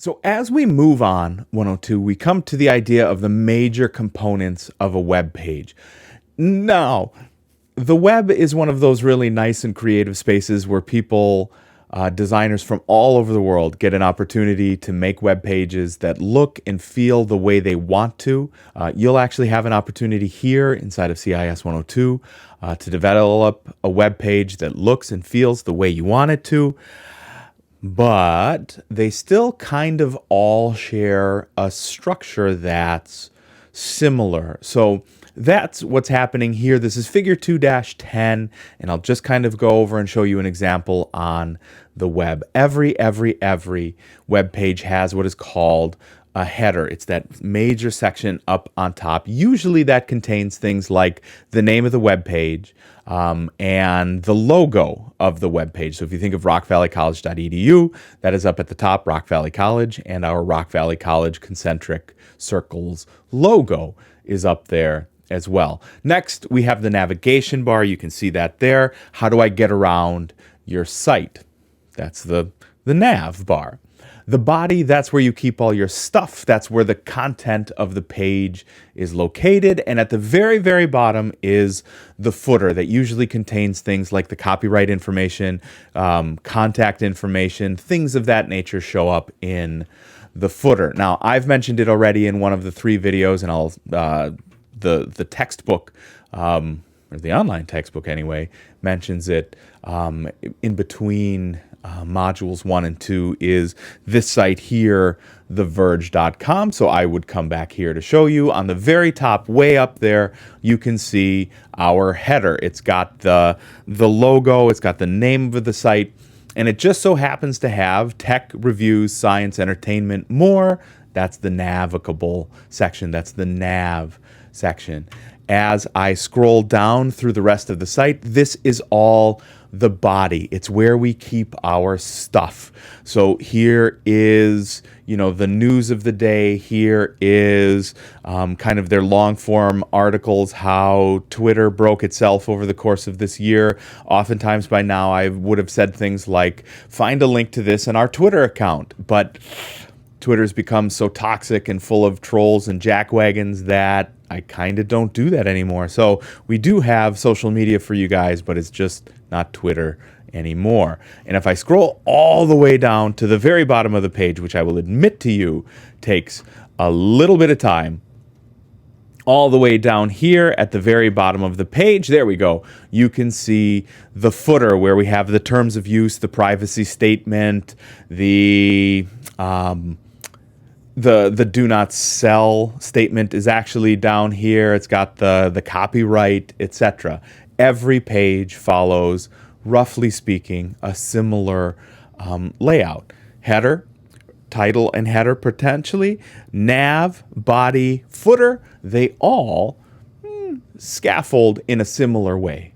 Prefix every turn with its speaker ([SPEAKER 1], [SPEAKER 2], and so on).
[SPEAKER 1] So as we move on, 102, we come to the idea of the major components of a web page. Now, the web is one of those really nice and creative spaces where people, designers from all over the world, get an opportunity to make web pages that look and feel the way they want to. You'll actually have an opportunity here inside of CIS 102 to develop a web page that looks and feels the way you want it to. But they still kind of all share a structure that's similar. So that's what's happening here. This is figure 2-10, and I'll just kind of go over and show you an example on the web. Every web page has what is called a header. It's that major section up on top. Usually that contains things like the name of the web page and the logo of the web page. So if you think of rockvalleycollege.edu, that is up at the top, Rock Valley College, and our Rock Valley College concentric circles logo is up there as well. Next, we have the navigation bar. You can see that there. How do I get around your site? That's the nav bar. The body, that's where you keep all your stuff. That's where the content of the page is located. And at the very bottom is the footer that usually contains things like the copyright information, contact information, things of that nature show up in the footer. Now, I've mentioned it already in one of the 3 videos, and I'll the textbook, or the online textbook anyway, mentions it in between modules 1 and 2 is this site here, theverge.com. So I would come back here to show you. On the very top, way up there, you can see our header. It's got the logo, it's got the name of the site, and it just so happens to have tech, reviews, science, entertainment, more. That's the navigable section. That's the nav section. As I scroll down through the rest of the site, this is all the body. It's where we keep our stuff. So here is, the news of the day. Here is kind of their long form articles, how Twitter broke itself over the course of this year. Oftentimes by now I would have said things like, find a link to this in our Twitter account. But Twitter's become so toxic and full of trolls and jackwagons that I kind of don't do that anymore. So we do have social media for you guys, but it's just not Twitter anymore. And if I scroll all the way down to the very bottom of the page, which I will admit to you takes a little bit of time, all the way down here at the very bottom of the page, there we go, you can see the footer where we have the terms of use, the privacy statement, the do not sell statement is actually down here. It's got the copyright, etc. Every page follows, roughly speaking, a similar layout. Header, title and header potentially, nav, body, footer, they all scaffold in a similar way.